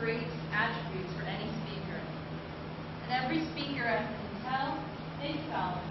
great attributes for any speaker. And every speaker, as you can tell, they tell.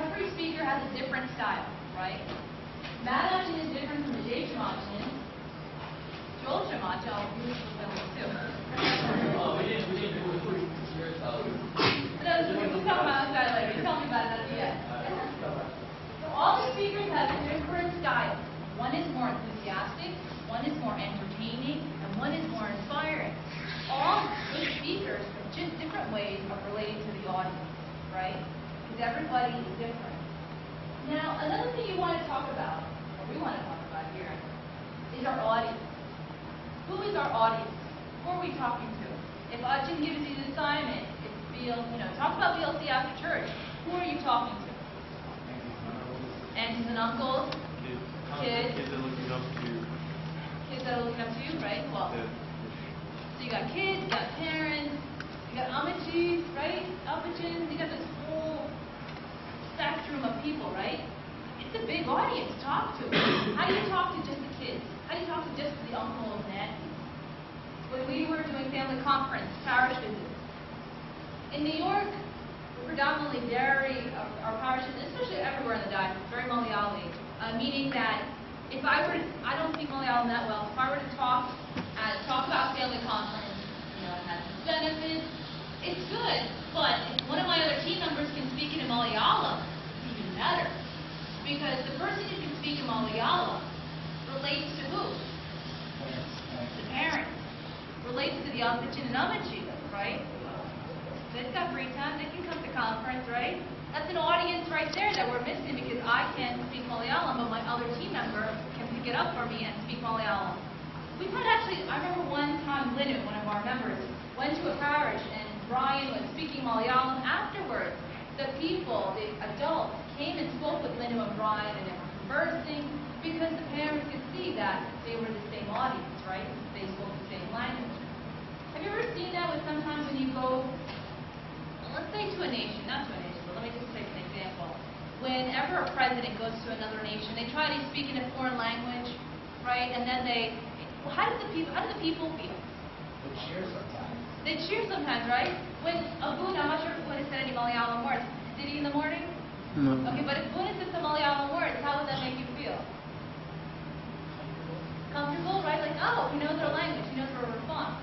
Every speaker has a different style, right? Matt Achin is different from Jay Chamachin. Joel Chamachin, oh, beautiful film too. Oh, we didn't do your style. We'll talk about that later. You tell me about it at the end. So all the speakers have different styles. One is more enthusiastic, one is more entertaining, and one is more inspiring. All good speakers have just different ways of relating to the audience, right? Because everybody is different. Now, another thing you want to talk about, or we want to talk about here, is our audience. Who is our audience? Who are we talking to? If Achin gives you the assignment, talk about VLC after church. Who are you talking to? Aunties and uncles? Kids? Kids that are looking up to you. Kids that are looking up to you, right? Well, so you got kids, you got parents, you got amachis, right? Apachins, you got this whole spectrum of people, right? It's a big audience to talk to. How do you talk to just the kids? How do you talk to just the uncles and aunties? When we were doing family conference, parish visits, in New York, we're predominantly dairy, our parishes, especially everywhere in the diocese, very Malayali, meaning that if I don't speak Malayalam that well, if I were to talk about family conference, it has its benefits, it's good, but if one of my other team members can speak in Malayalam, it's even better. Because the person who can speak in Malayalam relates to who? The parents. Relates to the Amachin and Amachi, right? They've got free time, they can come to conference, right? That's an audience right there that we're missing because I can't speak Malayalam, but my other team member can pick it up for me and speak Malayalam. I remember one time Linu, one of our members, went to a parish and Brian was speaking Malayalam. Afterwards, the people, the adults, came and spoke with Linu and Brian and they were conversing because the parents could see that they were the same audience, right? They spoke the same language. Have you ever seen that with sometimes when you go, let's say to a nation, not to a nation, but let me just take an example. Whenever a president goes to another nation, they try to speak in a foreign language, right? And then how do the people feel? They cheer sometimes. They cheer sometimes, right? When Abun, I'm not sure if Abun has said any Malayalam words. Did he in the morning? No. Okay, but if Abun has said some Malayalam words, how would that make you feel? Comfortable, right? Like, oh, he knows our language, he knows our response.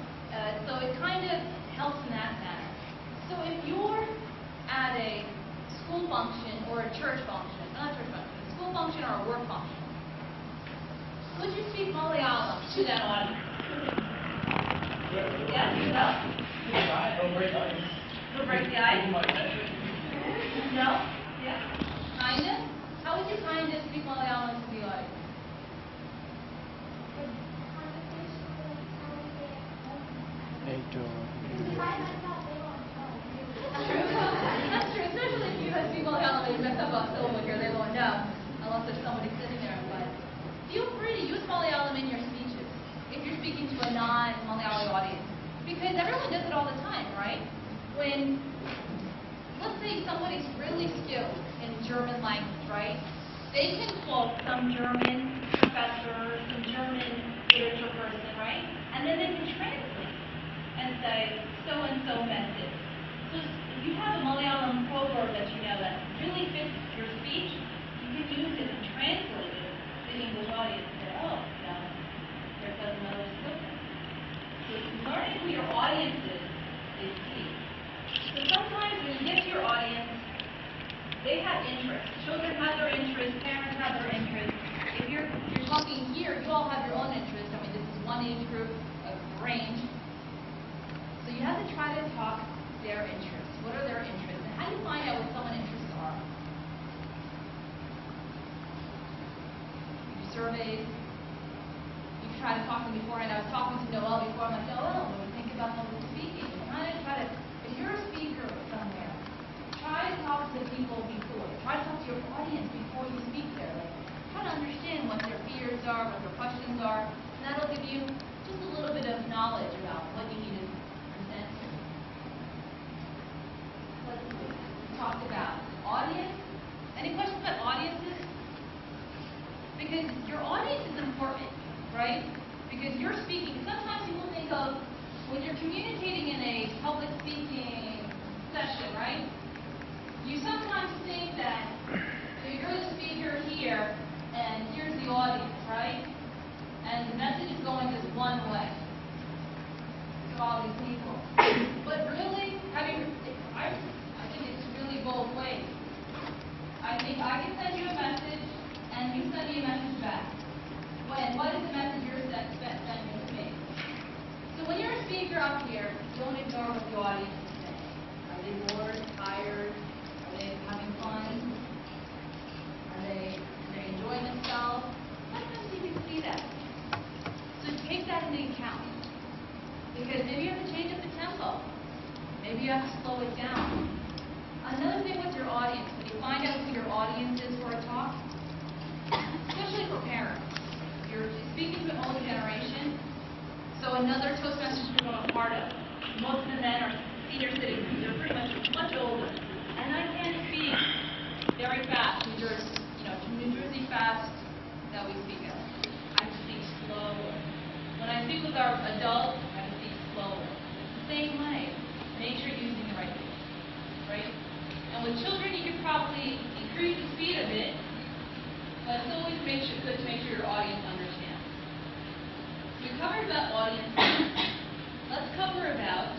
So it kind of helps in that manner. So if you're at a school function or a church function, not a church function, a school function or a work function, could you speak Malayalam to that audience? Yes? No? Don't break the ice. You'll break the ice? No? Yeah? Kinda? How would you kinda speak Malayalam to the audience? That's true, especially if you have people Malayalam and you mess up a syllable here, they won't know, unless there's somebody sitting there. But feel free to use Malayalam in your speeches if you're speaking to a non-Malayali audience. Because everyone does it all the time, right? When, let's say somebody's really skilled in German language, right? They can quote some German professor, some German literature person, right? And then they can translate and say, so-and-so meant this. So if you have a Malayalam proverb that you know that really fits your speech, you can use it and translate it to the English audience and say, oh, their cousin knows different. So learning who your audience is key. So sometimes when you get to your audience, they have interests. Children have their interests, parents have their interests. If you're talking here, you all have your own interests. I mean, this is one age group, a range. So you have to try to talk their interests. What are their interests? And how do you find out what someone's interests are? You do surveys. You try to talk to them beforehand. I was talking to Noel before. I'm like, Noel, what do you think about public speaking? If you're a speaker somewhere, try to talk to the people before. Try to talk to your audience before you speak there. Like, try to understand what their fears are, what their questions are, and that'll give you just a little bit of knowledge about what you need to present to. We talked about audience. Any questions about audiences? Because communicating in a public speaking session, right? You sometimes think that you're the speaker here, and here's the audience, right? And the message is going this one way to all these people. But really, I think it's really both ways. I think I can send you a message, and you send me a message back. What is the message you're sending to me? So when you're a speaker up here, don't ignore what the audience is saying. Are they bored, tired? Are they having fun? Are they enjoying themselves? Sometimes you can see that. So take that into account. Because maybe you have to change up the tempo. Maybe you have to slow it down. Another thing with your audience, when you find out who your audience is for a talk, especially for parents, you're speaking to an older generation, so another Toastmasters group I'm a part of, most of the men are senior citizens. They're pretty much older. And I can't speak very fast, New Jersey fast that we speak of. I have to speak slower. When I speak with our adults, I have to speak slower. It's the same way. Make sure you're using the right voice, right? And with children, you could probably increase the speed a bit, but it's always good to make sure your audience understands. So we covered about audience. Let's cover about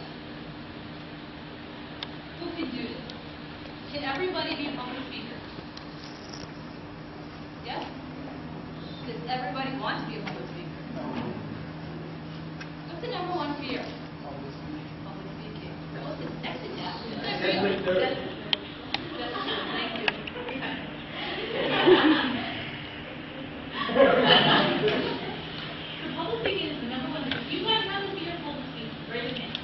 who can do this. Can everybody be a public speaker? Yes? Does everybody want to be a public speaker? What's the number one fear? Public speaking. What's the next example? Thank you. So public speaking is the number one. If you guys have to be a public speaker, raise your hand.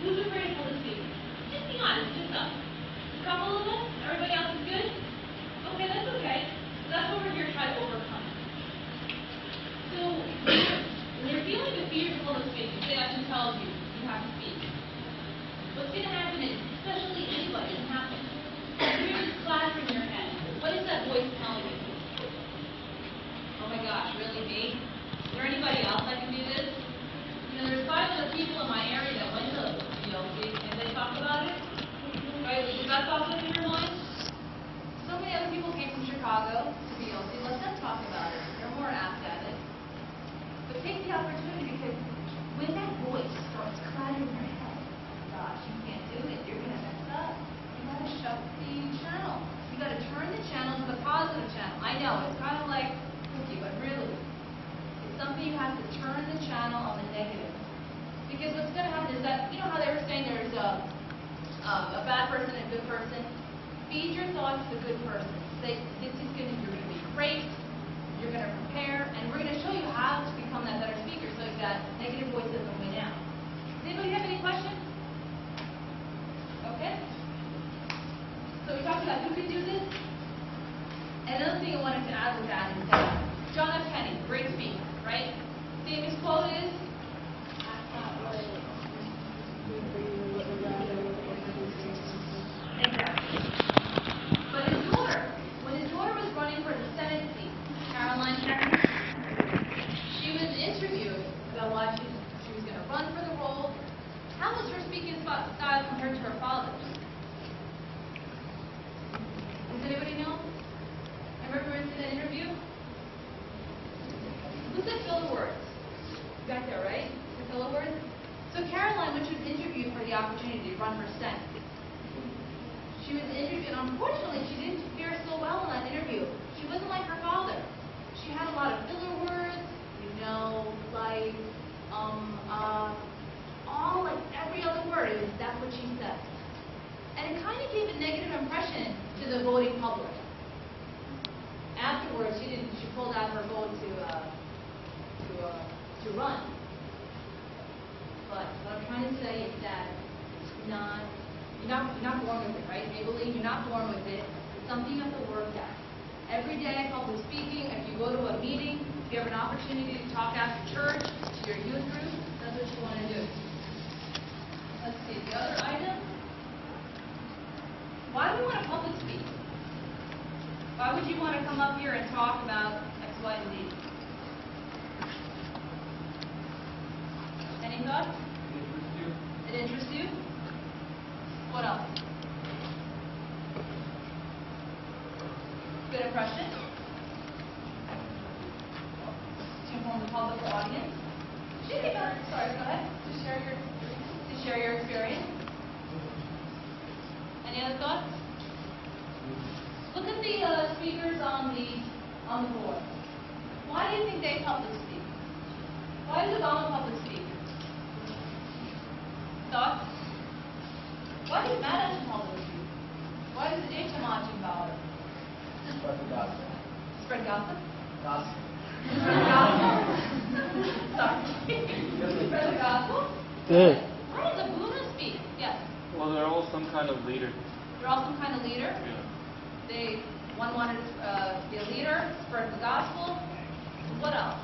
Who's afraid of public speaking? Just be honest, just us. A couple of us? Everybody else is good? Okay, that's okay. That's what we're here to try to overcome. So when you're feeling the fear of public speaking, say that just tells you you have to speak. What's going to happen is, especially anybody, it happens. You're just clattering in your head. What is that voice telling you? Oh my gosh, really me? Is there anybody else that can do this? There's 5 other people in my area that went to VLC, and they talk about it. Right? Does that pop up in your mind? So many other people came from Chicago to VLC. Let them talk about it. They're more apt at it. But take the opportunity, because when that voice starts clattering in your head, gosh, you can't do it. You're going to mess up. You got to shut the channel. You got to turn the channel to the positive channel. I know, it's kind of like cookie, but really, it's something you have to turn the channel on the negative. Because what's going to happen is that, you know how they were saying there's a bad person and a good person? Feed your thoughts to the good person. Say, you're going to be great, you're going to prepare, and we're going to show you how to become that better speaker so that negative voice doesn't win out. Does anybody have any questions? Okay? So we talked about who could do this. And another thing I wanted to add with that is that John F. Kennedy, great speaker, right? Famous quote is, exactly. But when his daughter was running for the Senate seat, Caroline Kennedy, she was interviewed about why she was going to run for the role. How was her speaking style compared to her father's? Does anybody know? Remember in that interview? Who's the filler words? You got there, right? The filler words? So Caroline, when she was interviewed for the opportunity to run for Senate, she was interviewed, and unfortunately, she didn't fare so well in that interview. She wasn't like her father. She had a lot of filler words, like, all, like, every other word. That's what she said. And it kind of gave a negative impression to the voting public. Afterwards, she pulled out her vote to run. But what I'm trying to say is that you're not born with it, right? Maybelline, you're not born with it. It's something you have to work at. Every day, public speaking, if you go to a meeting, if you have an opportunity to talk after church, to your youth group, that's what you want to do. Let's see, the other item. Why do we want to public speak? Why would you want to come up here and talk about X, Y, and Z? Any thoughts? interest you? What else? Good impression? To inform the public or audience? Sorry, go ahead. To share your experience. Any other thoughts? Look at the speakers on the board. Why do you think they public speak? Why does Obama public speak? Thoughts? Why does Madison public speak? Why does the J. Tamachi bother? Spread the gospel. Spread gossip? Gospel. Spread gospel? Sorry. Spread the gospel? Good. Why does Abuna speak? Yes. Well, they're all some kind of leader. They're all some kind of leader. Yeah. One wanted to be a leader, spread the gospel. What else?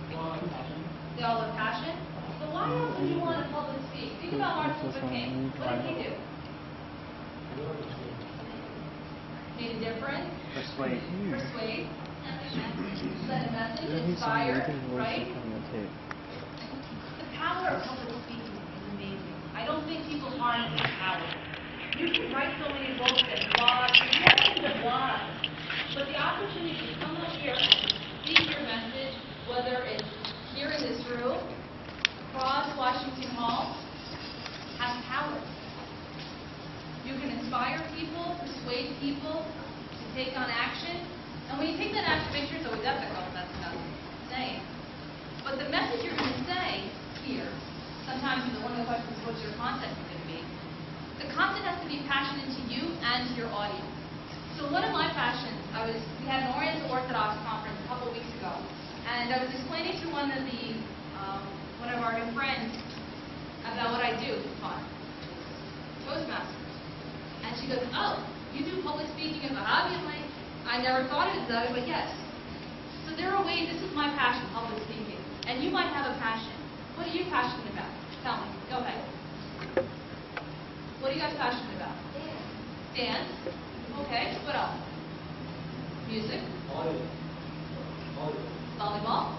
They all have passion. So why else would you want to public speak? Think about Martin Luther King. What did he do? Made a difference. Persuade. Persuade. Send a message. Inspire. Right? The power of public speaking is amazing. I don't think people harness the power. You can write so many books and blogs, and you don't need to blog. But the opportunity to come up here and speak your message, whether it's here in this room, across Washington Hall, has power. You can inspire people, persuade people to take on action. And when you take that action, make sure it's always ethical. That's what I'm saying. But the message you're going to say here, sometimes one of the questions is what's your content going to be? The content has to be passionate to you and to your audience. So one of my passions, we had an Oriental Orthodox conference a couple of weeks ago, and I was explaining to one of our new friends about what I do for fun, Toastmasters. And she goes, "Oh, you do public speaking as a hobby?" I'm like, I never thought of it that way, but yes. So there are ways, this is my passion, public speaking. And you might have a passion. What are you passionate about? Tell me. Go ahead. What are you guys passionate about? Dance. Okay. What else? Music. Volleyball.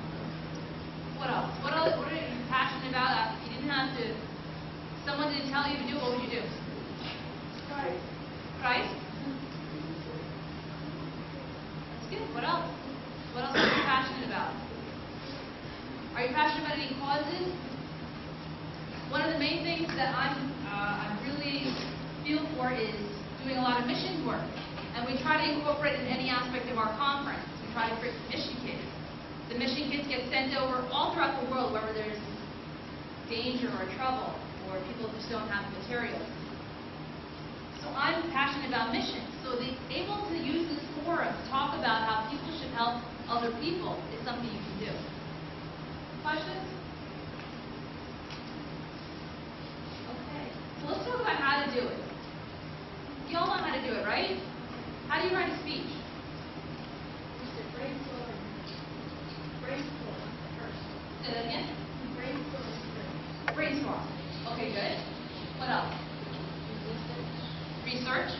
What else? What are you passionate about? If you didn't have to, someone didn't tell you to do, what would you do? Christ? That's good. What else? What else are you passionate about? Are you passionate about any causes? One of the main things that I really feel for is doing a lot of missions work. And we try to incorporate it in any aspect of our conference. We try to create mission kits. The mission kits get sent over all throughout the world wherever there's danger or trouble or people just don't have the materials. So I'm passionate about missions. So being able to use this forum to talk about how people should help other people is something you can do. Questions? Okay. So let's talk about how to do it. You all know how to do it, right? How do you write a speech? Brainstorm first. Say that again? Brainstorm first. Brainstorm. Okay, good. What else? Research.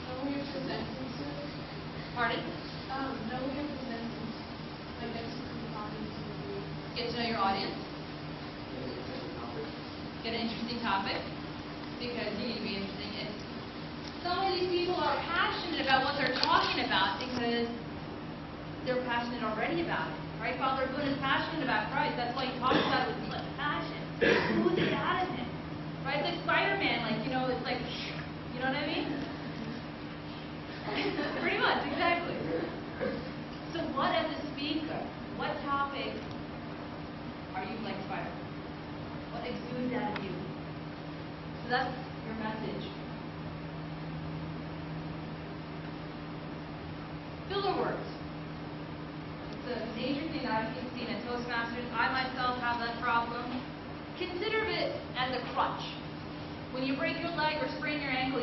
Know your sentences. Pardon? Know your sentences. Like next to the audience. Get to know your audience. Get an interesting topic. Because you need to be interesting. And some of these people are passionate about what they're talking about because they're passionate already about it. Right? Father Boone is passionate about Christ. That's why he talks about it with such passion. Who's it out of him? Right? It's like Spider-Man, it's like, you know what I mean? Pretty much, exactly. So what as a speaker, what topic are you like Spider-Man? What exudes out of you? So that's your message. Filler words. It's a major thing I've seen at Toastmasters. I myself have that problem. Consider it as a crutch. When you break your leg or sprain your ankle,